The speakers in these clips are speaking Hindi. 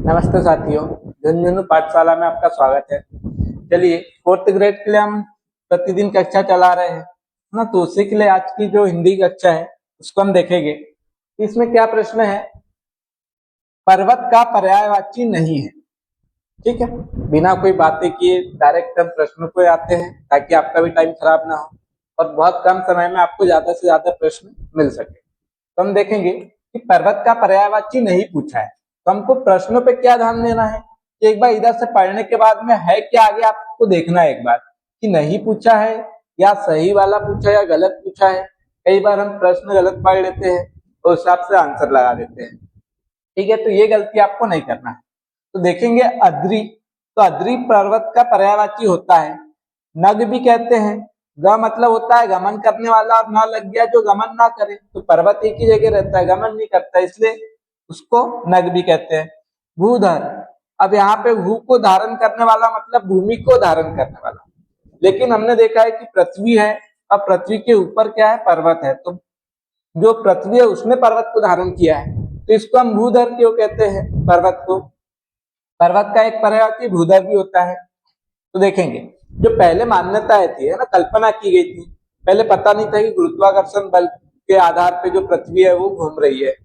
नमस्ते साथियों, झुंझुनू पाठशाला में आपका स्वागत है। चलिए, फोर्थ ग्रेड के लिए हम प्रतिदिन कक्षा चला रहे हैं ना, तो उसी के लिए आज की जो हिंदी कक्षा है उसको हम देखेंगे। इसमें क्या प्रश्न है? पर्वत का पर्यायवाची नहीं है। ठीक है, बिना कोई बातें किए डायरेक्ट हम प्रश्न पे आते हैं ताकि आपका भी टाइम खराब ना हो और बहुत कम समय में आपको ज्यादा से ज्यादा प्रश्न मिल सके। तो हम देखेंगे कि पर्वत का पर्यायवाची नहीं पूछा है, तो हमको प्रश्नों पे क्या ध्यान देना है कि एक बार इधर से पढ़ने के बाद में है क्या आगे आपको देखना है एक बार कि नहीं पूछा है या सही वाला पूछा है या गलत पूछा है। कई बार हम प्रश्न गलत पढ़ लेते हैं और उस हिसाब से आंसर लगा देते हैं। ठीक है, तो ये गलती आपको नहीं करना है। तो देखेंगे अद्री, तो अद्री पर्वत का पर्यायवाची होता है। नग भी कहते हैं। ग मतलब होता है गमन करने वाला और न लग गया जो गमन ना करे, तो पर्वत एक ही जगह रहता है, गमन नहीं करता, इसलिए उसको नग भी कहते हैं। भूधर, अब यहाँ पे भू को धारण करने वाला मतलब भूमि को धारण करने वाला, लेकिन हमने देखा है कि पृथ्वी है, अब पृथ्वी के ऊपर क्या है? पर्वत है, तो जो पृथ्वी है उसने पर्वत को धारण किया है, तो इसको हम भूधर क्यों कहते हैं? पर्वत को, पर्वत का एक पर्यायवाची भूधर भी होता है। तो देखेंगे जो पहले मान्यताएं थी है ना, कल्पना की गई थी, पहले पता नहीं था कि गुरुत्वाकर्षण बल के आधार पे जो पृथ्वी है वो घूम रही है,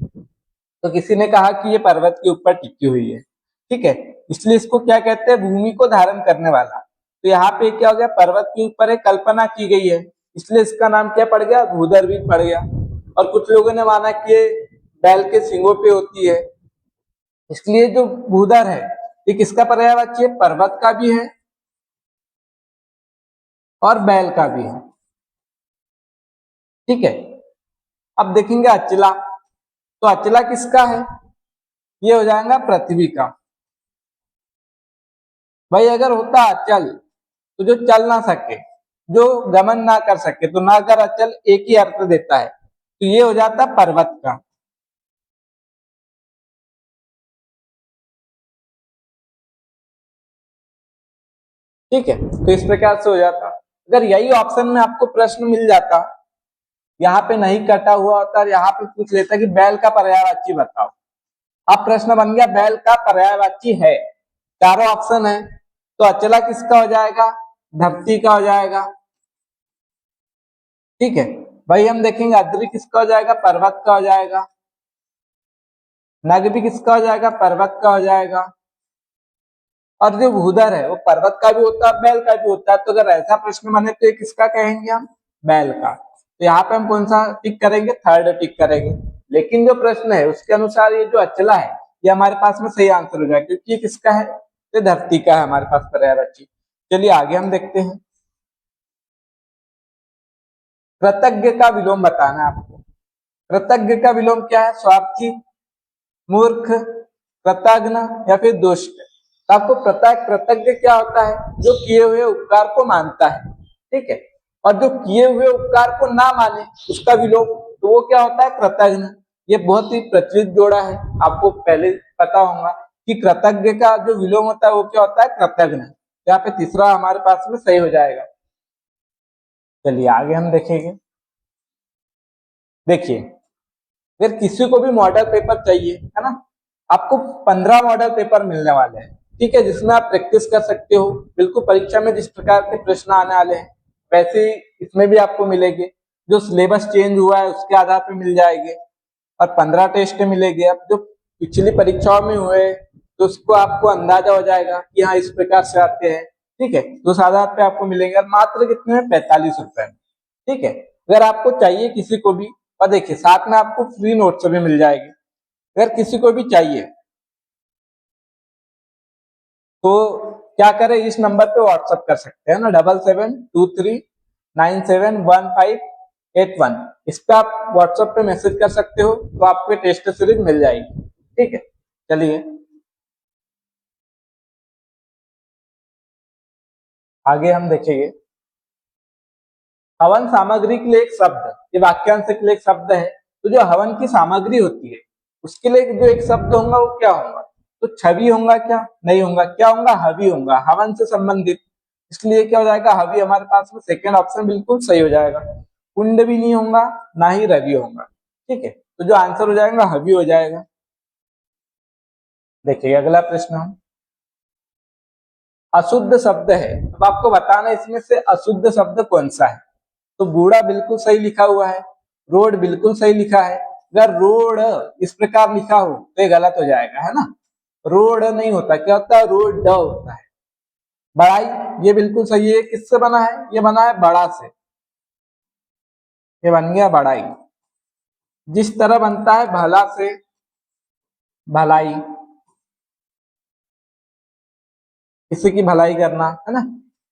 तो किसी ने कहा कि ये पर्वत के ऊपर टिकी हुई है। ठीक है, इसलिए इसको क्या कहते हैं? भूमि को धारण करने वाला। तो यहाँ पे क्या हो गया? पर्वत के ऊपर एक कल्पना की गई है, इसलिए इसका नाम क्या पड़ गया? भूधर भी पड़ गया। और कुछ लोगों ने माना कि ये बैल के सींगों पे होती है, इसलिए जो भूधर है ये किसका पर्यायवाची है? पर्वत का भी है और बैल का भी है। ठीक है, अब देखेंगे अचला, तो अचला किसका है? ये हो जाएगा पृथ्वी का। भाई अगर होता अचल तो जो चल ना सके, जो गमन ना कर सके, तो ना कर अचल एक ही अर्थ देता है, तो ये हो जाता पर्वत का। ठीक है, तो इस प्रकार से हो जाता। अगर यही ऑप्शन में आपको प्रश्न मिल जाता, यहाँ पे नहीं कटा हुआ होता और यहाँ पे पूछ लेता कि बैल का पर्यायवाची बताओ, अब प्रश्न बन गया बैल का पर्यायवाची है, चारों ऑप्शन है, तो अचला किसका हो जाएगा? धरती का हो जाएगा। ठीक है, भाई हम देखेंगे अद्री किसका हो जाएगा? पर्वत का हो जाएगा। नग भी किसका हो जाएगा? पर्वत का हो जाएगा। और जो भूधर है वो पर्वत का भी होता है, बैल का भी होता है, तो अगर ऐसा प्रश्न बने तो ये किसका कहेंगे हम? बैल का। तो यहाँ पे हम कौन सा टिक करेंगे? थर्ड टिक करेंगे। लेकिन जो प्रश्न है उसके अनुसार ये जो अचला है ये हमारे पास में सही आंसर हो जाएगा, क्योंकि ये किसका है? ये धरती का है हमारे पास पर्यायवाची। चलिए आगे हम देखते हैं। कृतज्ञ का विलोम बताना है आपको। कृतज्ञ का विलोम क्या है? स्वार्थी, मूर्ख, कृतज्ञ या फिर दुष्ट। तो आपको पता है कृतज्ञ क्या होता है? जो किए हुए उपकार को मानता है। ठीक है, और जो किए हुए उपकार को ना माने उसका विलोम, तो वो क्या होता है? कृतज्ञ। ये बहुत ही प्रचलित जोड़ा है, आपको पहले पता होगा कि कृतज्ञ का जो विलोम होता है वो क्या होता है? कृतज्ञ। यहाँ पे तीसरा हमारे पास में सही हो जाएगा। चलिए आगे हम देखेंगे। देखिए, अगर किसी को भी मॉडल पेपर चाहिए है ना, आपको 15 मॉडल पेपर मिलने वाले हैं। ठीक है, जिसमें आप प्रैक्टिस कर सकते हो, बिल्कुल परीक्षा में जिस प्रकार के प्रश्न आने वाले हैं वैसे ही इसमें भी आपको मिलेंगे। जो सिलेबस चेंज हुआ है उसके आधार पर मिल जाएंगे, और 15 टेस्ट मिलेंगे। अब जो पिछली परीक्षाओं में हुए तो उसको आपको अंदाजा हो जाएगा कि हाँ इस प्रकार से आते हैं। ठीक है, तो उस आधार पे आपको मिलेंगे, मात्र कितने में? 45 रुपए। ठीक है, अगर आपको चाहिए किसी को भी, और देखिए साथ में आपको फ्री नोट्स भी मिल जाएगी, अगर किसी को भी चाहिए तो क्या करें? इस नंबर पे व्हाट्सअप कर सकते हैं ना, 7723971581। इस पे आप व्हाट्सएप पे मैसेज कर सकते हो, तो आपको टेस्ट सीरीज मिल जाएगी। ठीक है, चलिए आगे हम देखेंगे। हवन सामग्री के लिए एक शब्द, ये वाक्यांश के लिए एक शब्द है, तो जो हवन की सामग्री होती है उसके लिए जो एक शब्द होगा वो क्या होगा? तो छवि होगा क्या? नहीं होगा, क्या होगा? हवि होगा, हवन से संबंधित। इसलिए क्या हो जाएगा? हवि हमारे पास में सेकेंड ऑप्शन बिल्कुल सही हो जाएगा। कुंड भी नहीं होगा, ना ही रवि होगा। ठीक है, तो जो आंसर हो जाएगा हवि हो जाएगा। देखिए अगला प्रश्न, अशुद्ध शब्द है, अब आपको बताना इसमें से अशुद्ध शब्द कौन सा है। तो बूढ़ा बिल्कुल सही लिखा हुआ है, रोड बिल्कुल सही लिखा है। अगर रोड इस प्रकार लिखा हो तो ये गलत हो जाएगा, है ना। रोड नहीं होता, क्या होता है, रोड होता है। बड़ाई, ये बिल्कुल सही है, किससे बना है, ये बना है बड़ा से, ये बन गया बड़ाई। जिस तरह बनता है भला से भलाई, किसी की भलाई करना, है ना।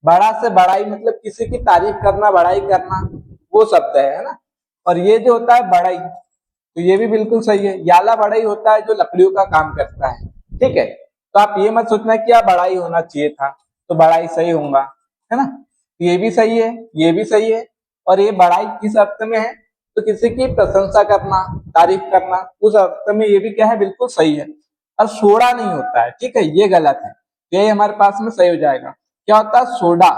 बड़ा से बड़ाई मतलब किसी की तारीफ करना, बड़ाई करना, वो शब्द है ना। और ये जो होता है बड़ाई, तो ये भी बिल्कुल सही है। याला बड़ाई होता है जो लकड़ियों का काम करता है, ठीक है। तो आप ये मत सोचना कि बड़ाई होना चाहिए था, तो बड़ाई सही होगा, है ना। तो ये भी सही है, ये भी सही है। और ये बड़ाई किस अर्थ में है, तो किसी की प्रशंसा करना, तारीफ करना, उस अर्थ में ये भी क्या है, बिल्कुल सही है। और सोडा नहीं होता है, ठीक है, ये गलत है। ये हमारे पास में सही हो जाएगा। क्या होता है, सोडा,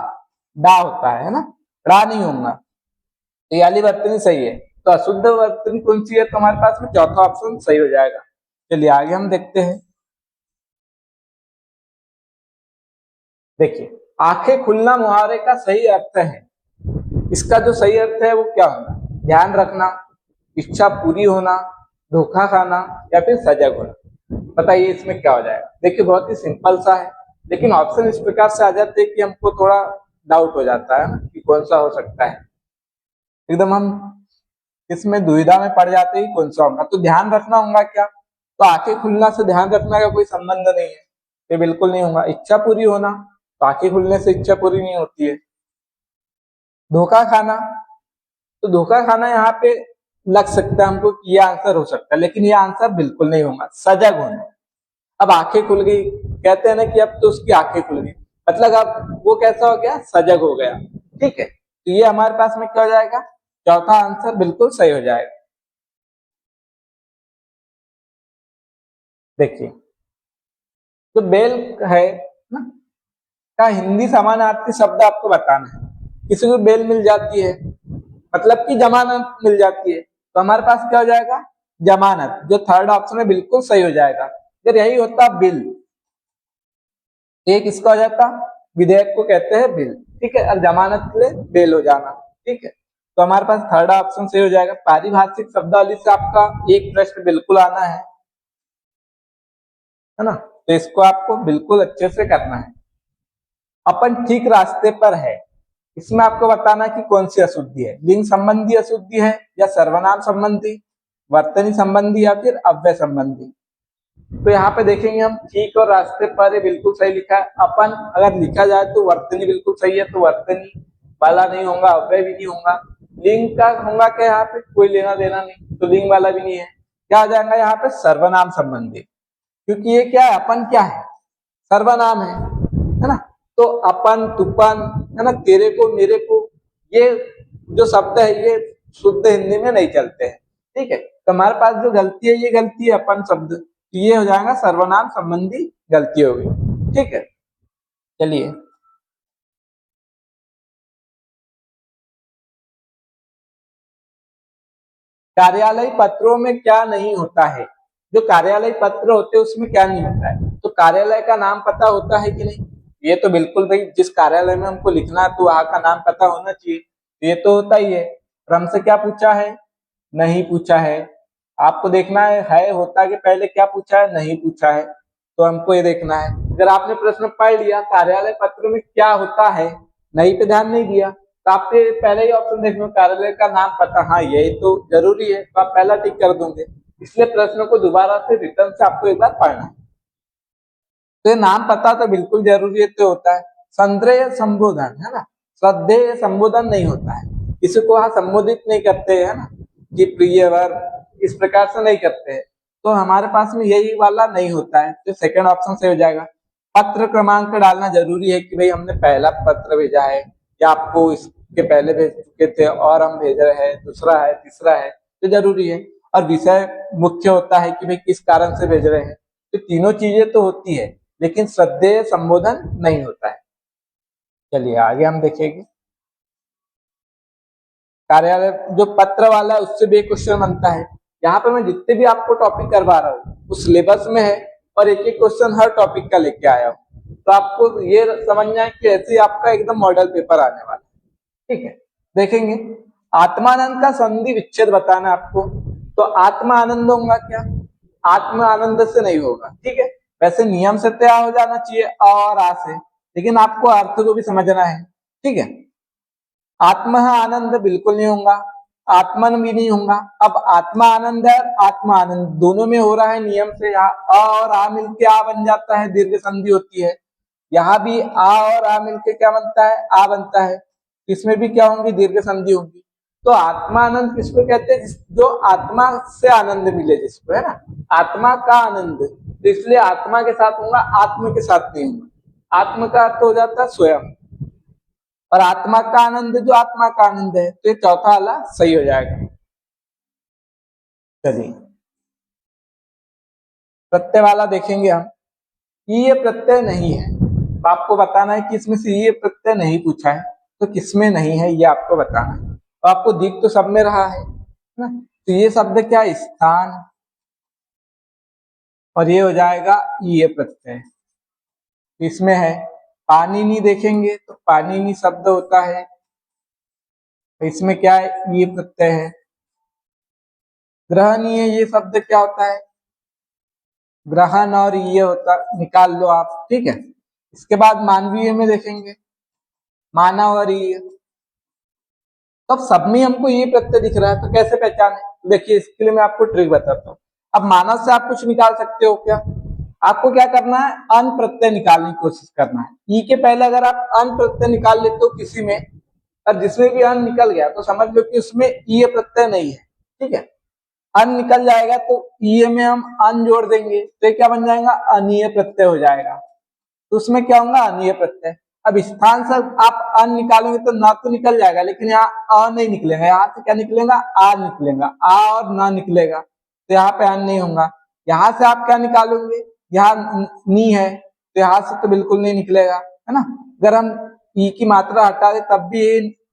डा होता है ना, ड़ा नहीं होगा। तो ये वाली वर्तनी सही है। तो अशुद्ध वर्तनी कौन सी है, तो हमारे पास में चौथा ऑप्शन सही हो जाएगा। चलिए आगे हम देखते हैं। देखिए, आंखें खुलना मुहावरे का सही अर्थ है। इसका जो सही अर्थ है वो क्या होगा, ध्यान रखना, इच्छा पूरी होना, धोखा खाना, या फिर सजग होना। बताइए इसमें क्या हो जाएगा। देखिए बहुत ही सिंपल सा है, लेकिन ऑप्शन इस प्रकार से आ जाते हैं कि हमको थोड़ा डाउट हो जाता है ना कि कौन सा हो सकता है। एकदम हम इसमें दुविधा में पड़ जाते ही कौन सा होगा। तो ध्यान रखना होगा क्या, तो आंखें खुलना से ध्यान रखना का कोई संबंध नहीं है, ये बिल्कुल नहीं होगा। इच्छा पूरी होना, तो आंखें खुलने से इच्छा पूरी नहीं होती है। धोखा खाना, तो धोखा खाना यहाँ पे लग सकता है हमको कि ये आंसर हो सकता है, लेकिन ये आंसर बिल्कुल नहीं होगा। सजग होना, अब आंखें खुल गई, कहते हैं ना कि अब तो उसकी आंखें खुल गई, मतलब अब वो कैसा हो गया, सजग हो गया, ठीक है। तो ये हमारे पास में क्या हो जाएगा, चौथा आंसर बिल्कुल सही हो जाएगा। देखिए जो बेल है ना, का हिंदी समानार्थी शब्द आपको बताना है। किसी को बेल मिल जाती है, मतलब कि जमानत मिल जाती है, तो हमारे पास क्या हो जाएगा, जमानत। जो थर्ड ऑप्शन है बिल्कुल सही हो जाएगा। अगर यही होता बिल, एक इसका हो जाता, विधेयक को कहते हैं बिल, ठीक है, और जमानत के लिए बेल हो जाना, ठीक है। तो हमारे पास थर्ड ऑप्शन सही हो जाएगा। पारिभाषिक शब्दावली से आपका एक प्रश्न बिल्कुल आना है ना। तो इसको आपको बिल्कुल अच्छे से करना है। अपन ठीक रास्ते पर है, इसमें आपको बताना कि कौन सी अशुद्धि है। लिंग संबंधी अशुद्धि है, या सर्वनाम संबंधी, वर्तनी संबंधी, या फिर अव्यय संबंधी। तो यहाँ पे देखेंगे हम, ठीक और रास्ते पर है बिल्कुल सही लिखा है। अपन अगर लिखा जाए तो वर्तनी बिल्कुल सही है, तो वर्तनी वाला नहीं होगा, अव्यय भी नहीं होगा। लिंग का होगा क्या, यहाँ पे कोई लेना देना नहीं, तो लिंग वाला भी नहीं है। क्या आ जाएगा यहाँ पे, सर्वनाम संबंधी, क्योंकि ये क्या है, अपन क्या है, सर्वनाम है ना। तो अपन, तुपन, है ना, तेरे को, मेरे को, ये जो शब्द है ये शुद्ध हिंदी में नहीं चलते हैं, ठीक है। तो हमारे पास जो गलती है, ये गलती है अपन शब्द, तो ये हो जाएगा सर्वनाम संबंधी गलती होगी, ठीक है। चलिए कार्यालय पत्रों में क्या नहीं होता है, जो कार्यालय पत्र होते हैं उसमें क्या नहीं होता है, तो कार्यालय का नाम पता होता है कि नहीं, ये तो बिल्कुल भाई, जिस कार्यालय में हमको लिखना है तो वहां का नाम पता होना चाहिए, तो ये तो होता ही है। और हमसे क्या पूछा है, नहीं पूछा है। आपको देखना है होता के पहले क्या पूछा है, नहीं पूछा है, तो हमको ये देखना है। अगर आपने प्रश्न पढ़ लिया कार्यालय पत्र में क्या होता है, नहीं पे ध्यान नहीं दिया, तो आपके पहले ही ऑप्शन देख लो, कार्यालय का नाम पता, हाँ यही तो जरूरी है, तो आप पहला टिक कर दोगे। इसलिए प्रश्न को दोबारा से रिटर्न से आपको एक बार पढ़ना है। तो ये नाम पता तो बिल्कुल जरूरी है, तो होता है। संदेह संबोधन, है ना, श्रद्धेय संबोधन नहीं होता है, किसी को वहां संबोधित नहीं करते है ना, कि प्रिय वर, इस प्रकार से नहीं करते हैं। तो हमारे पास में यही वाला नहीं होता है, तो सेकंड ऑप्शन से हो जाएगा। पत्र क्रमांक डालना जरूरी है कि भाई हमने पहला पत्र भेजा है, या आपको इसके पहले भेज चुके थे और हम भेज रहे हैं, दूसरा है, तीसरा है, तो जरूरी है। और विषय मुख्य होता है कि भाई किस कारण से भेज रहे हैं, तो तीनों चीजें तो होती है, लेकिन श्रद्धेय संबोधन नहीं होता है। चलिए आगे हम देखेंगे। कार्यालय जो पत्र वाला है उससे भी एक क्वेश्चन बनता है। यहाँ पे मैं जितने भी आपको टॉपिक करवा रहा हूँ उस सिलेबस में है, और एक एक क्वेश्चन हर टॉपिक का लेके आया हूँ। तो आपको ये समझना है कि ऐसे ही आपका एकदम मॉडल पेपर आने वाला है। ठीक है, देखेंगे आत्मानंद का संधि विच्छेद बताना आपको। तो आत्मा आनंद होगा क्या? आत्मा आनंद से नहीं होगा। ठीक है, वैसे नियम से तैयार हो जाना चाहिए और आ से, लेकिन आपको अर्थ को भी समझना है। ठीक है, आत्मा आनंद बिल्कुल नहीं होगा, आत्मन भी नहीं होगा। अब आत्मा आनंद है और आत्मा आनंद दोनों में हो रहा है नियम से। यहाँ अ और आ मिलके आ बन जाता है, दीर्घ संधि होती है। यहाँ भी आ और आ मिलके क्या बनता है? आ बनता है। इसमें भी क्या होंगी? दीर्घ संधि होगी। तो आत्मा आनंद किसको कहते हैं? जो आत्मा से आनंद मिले जिसको, है ना, आत्मा का आनंद। तो इसलिए आत्मा के साथ होगा, आत्म के साथ नहीं होगा। आत्म का अर्थ हो जाता है स्वयं, और आत्मा का आनंद जो आत्मा का आनंद है। तो ये चौथा वाला सही हो जाएगा। चलिए प्रत्यय वाला देखेंगे हम। ये प्रत्यय नहीं है, तो आपको बताना है कि इसमें से ये प्रत्यय नहीं पूछा है, तो किसमें नहीं है ये आपको बताना है। तो आपको दिख तो सब में रहा है ना। तो ये शब्द क्या है? स्थान, और ये हो जाएगा ये प्रत्यय। इसमें है पानिनी, देखेंगे तो पानिनी शब्द होता है। तो इसमें क्या है? ये प्रत्यय है। ग्रहणीय ये शब्द क्या होता है? ग्रहण, और ये होता, निकाल लो आप। ठीक है, इसके बाद मानवीय में देखेंगे, मानव और ये। तो अब सब में हमको ये प्रत्यय दिख रहा है, तो कैसे पहचाने? देखिए इसके लिए मैं आपको ट्रिक बताता हूँ। अब मानव से आप कुछ निकाल सकते हो क्या? आपको क्या करना है? अन प्रत्यय निकालने की कोशिश करना है। ई के पहले अगर आप अन प्रत्यय निकाल लेते हो किसी में, और जिसमें भी अन निकल गया तो समझ लो कि उसमें ई प्रत्यय नहीं है। ठीक है, अन निकल जाएगा तो ई में हम अन जोड़ देंगे, तो क्या बन जाएगा? अनीय प्रत्यय हो जाएगा। तो उसमें क्या होगा? अनीय प्रत्यय। अब स्थान से आप अन निकालोगे तो ना तो निकल जाएगा, लेकिन यहाँ अ नहीं निकलेगा। यहाँ से क्या निकलेगा? आ निकलेगा। आ और ना निकलेगा, तो यहाँ पे अन नहीं होगा। यहाँ से आप क्या निकालोगे? यहाँ नी है, तो यहाँ से तो बिल्कुल नहीं निकलेगा, है ना। अगर हम ई की मात्रा हटा दे तब भी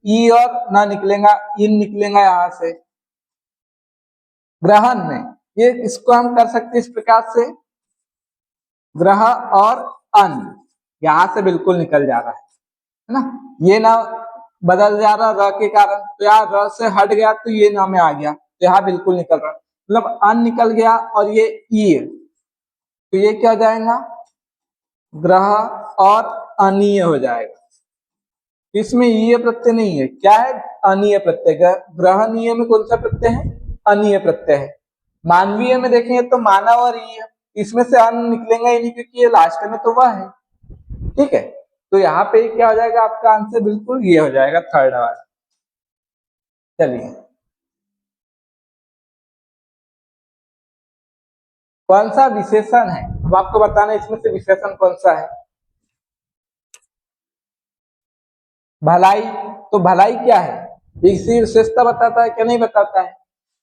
ई और ना निकलेगा, इन निकलेगा यहाँ से। ग्रहण में ये इसको हम कर सकते इस प्रकार से, ग्रह और अन, यहां से बिल्कुल निकल जा रहा है ना। ये ना बदल जा रहा र के कारण, तो यहाँ र से हट गया तो ये ना में आ गया, तो यहाँ बिल्कुल निकल रहा, मतलब अन निकल गया। और ये ई, तो ये क्या हो जाएगा? ग्रह और अनीय हो जाएगा। इसमें ये प्रत्यय नहीं है, क्या है? अनीय प्रत्यय। ग्रहणीय में कौन सा प्रत्यय है? अनीय प्रत्यय है। मानवीय में देखेंगे तो मानव और ईय, इसमें से अन निकलेगा ही नहीं, क्योंकि ये लास्ट में तो वह है। ठीक है, तो यहाँ पे क्या हो जाएगा? आपका आंसर बिल्कुल ये हो जाएगा, थर्ड वाला। चलिए कौन सा विशेषण है, अब आपको बताना है इसमें से विशेषण कौन सा है। भलाई, तो भलाई क्या है? इसी विशेषता बताता है क्या नहीं बताता है?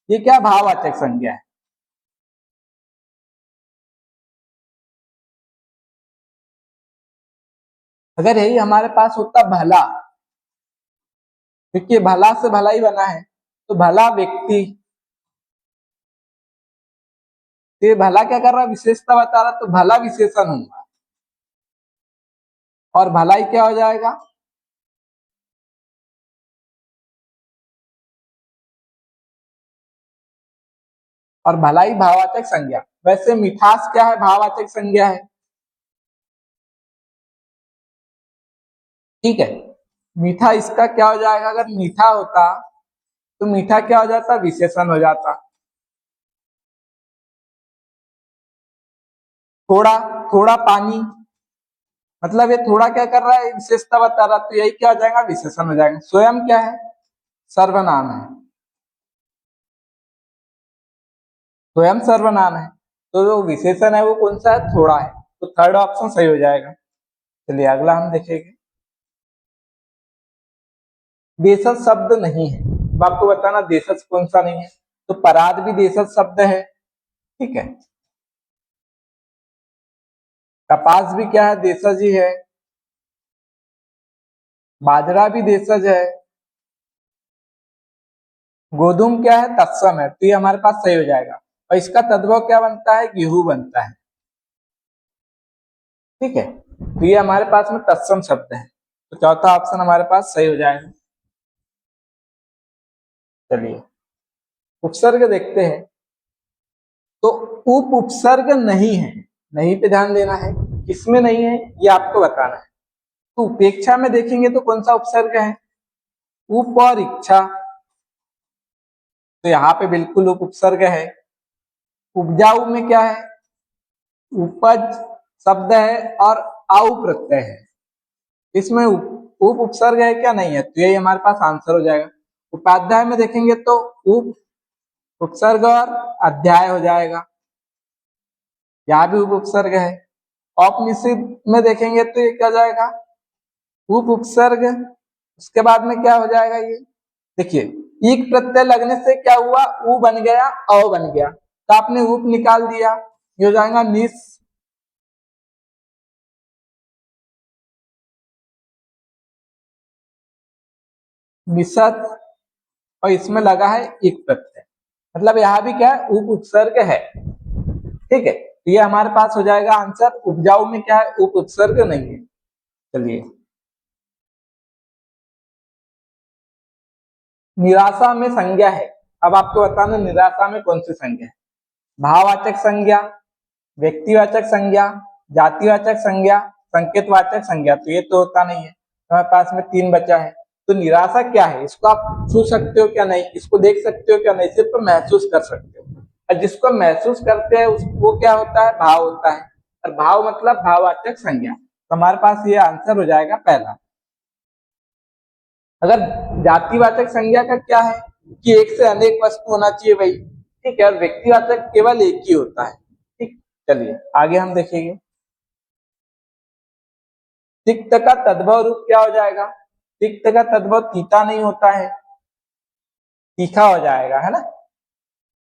ये क्या भाववाचक संज्ञा है। अगर यही हमारे पास होता भला, क्योंकि भला से भला ही बना है, तो भला व्यक्ति, तो ये भला क्या कर रहा है? विशेषता बता रहा, तो भला विशेषण होगा, और भलाई क्या हो जाएगा? और भलाई भाववाचक संज्ञा। वैसे मिठास क्या है? भाववाचक संज्ञा है। ठीक है, मीठा इसका क्या हो जाएगा? अगर मीठा होता तो मीठा क्या हो जाता? विशेषण हो जाता। थोड़ा, थोड़ा पानी, मतलब ये थोड़ा क्या कर रहा है? विशेषता बता रहा, तो यही क्या हो जाएगा? विशेषण हो जाएगा। स्वयं क्या है? सर्वनाम है। स्वयं सर्वनाम है, तो जो विशेषण है वो कौन सा है? थोड़ा है। तो थर्ड ऑप्शन सही हो जाएगा। चलिए अगला हम देखेंगे। देशज शब्द नहीं है, अब आपको बताना देशज कौन सा नहीं है। तो पराग भी देशज शब्द है। ठीक है, कपास भी क्या है? देशज ही है। बाजरा भी देशज है। गोधूम क्या है? तत्सम है, तो ये हमारे पास सही हो जाएगा। और इसका तद्भव क्या बनता है? गेहूं बनता है। ठीक है, तो ये हमारे पास में तत्सम शब्द है, तो चौथा ऑप्शन हमारे पास सही हो जाएगा। चलिए उपसर्ग देखते हैं, तो उप उपसर्ग नहीं है, नहीं पे ध्यान देना है, किसमें नहीं है ये आपको बताना है। तो उपेक्षा में देखेंगे तो कौन सा उपसर्ग है, उप और इच्छा, तो यहाँ पे बिल्कुल उप उपसर्ग है। उपजाऊ में क्या है, उपज शब्द है और आउ प्रत्यय है, इसमें उप उपसर्ग है क्या, नहीं है, तो यही हमारे पास आंसर हो जाएगा। उपाध्याय में देखेंगे तो उप उपसर्ग और अध्याय हो जाएगा, यहाँ भी उप उपसर्ग है। औपनिषद में देखेंगे तो ये क्या हो जाएगा, उप उपसर्ग, उसके बाद में क्या हो जाएगा, ये देखिए ईक प्रत्यय लगने से क्या हुआ, उ बन गया, औ बन गया, तो आपने उप निकाल दिया, ये हो जाएगा निस, निषद, और इसमें लगा है ईक प्रत्यय, मतलब यहाँ भी क्या है, उप उपसर्ग है। ठीक है, तो ये हमारे पास हो जाएगा आंसर। उपजाऊ में क्या है, उप उपसर्ग नहीं है। चलिए निराशा में संज्ञा है, अब आपको बताना निराशा में कौन सी संज्ञा है, भाववाचक संज्ञा, व्यक्तिवाचक संज्ञा, जातिवाचक संज्ञा, संकेतवाचक संज्ञा, तो ये तो होता नहीं है, हमारे पास में तीन बचा है। तो निराशा क्या है, इसको आप छू सकते हो क्या, नहीं, इसको देख सकते हो क्या, नहीं, सिर्फ महसूस कर सकते हो, और जिसको महसूस करते हैं उसको क्या होता है, भाव होता है, और भाव मतलब भाववाचक संज्ञा, तो हमारे पास ये आंसर हो जाएगा पहला। अगर जातिवाचक संज्ञा का क्या है कि एक से अनेक वस्तु होना चाहिए भाई, ठीक है, और व्यक्तिवाचक केवल एक ही होता है। ठीक, चलिए आगे हम देखेंगे। तिक्त का तद्भव रूप क्या हो जाएगा, तिक्त का तद्भव तीता नहीं होता है, तीखा हो जाएगा, है ना,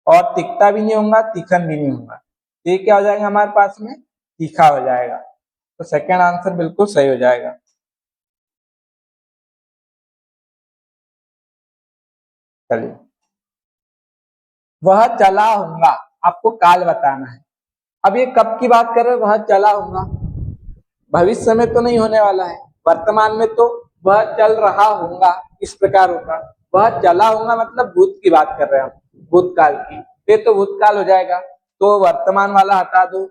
और तिक्ता भी नहीं होगा, तीखन भी नहीं होगा, तो ये क्या हो जाएगा हमारे पास में, तीखा हो जाएगा, तो सेकंड आंसर बिल्कुल सही हो जाएगा। चलिए वह चला होगा, आपको काल बताना है। अब ये कब की बात कर रहे हैं, वह चला होगा, भविष्य में तो नहीं होने वाला है, वर्तमान में तो वह चल रहा होगा, इस प्रकार होगा। वह चला होगा मतलब भूत की बात कर रहे हैं हम, भूतकाल की, ये तो भूतकाल हो जाएगा, तो वर्तमान वाला हटा दो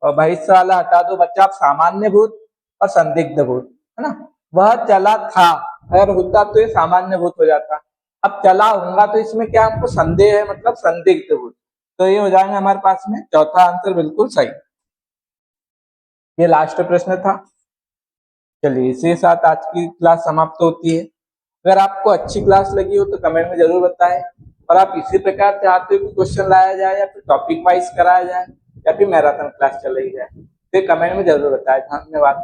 और भविष्य वाला हटा दो, बच्चा आप सामान्य भूत और संदिग्ध भूत, है ना। वह चला था, अगर होता तो ये सामान्य भूत हो जाता, अब चला होगा तो इसमें क्या हमको संदेह है, मतलब संदिग्ध भूत, तो ये हो जाएगा हमारे पास में चौथा आंसर बिल्कुल सही। ये लास्ट प्रश्न था। चलिए इसी के साथ आज की क्लास समाप्त होती है। अगर आपको अच्छी क्लास लगी हो तो कमेंट में जरूर बताएं, और आप इसी प्रकार चाहते हो कि क्वेश्चन लाया जाए या फिर टॉपिक वाइज कराया जाए या फिर मैराथन क्लास चलाई जाए, तो कमेंट में जरूर बताएं। धन्यवाद।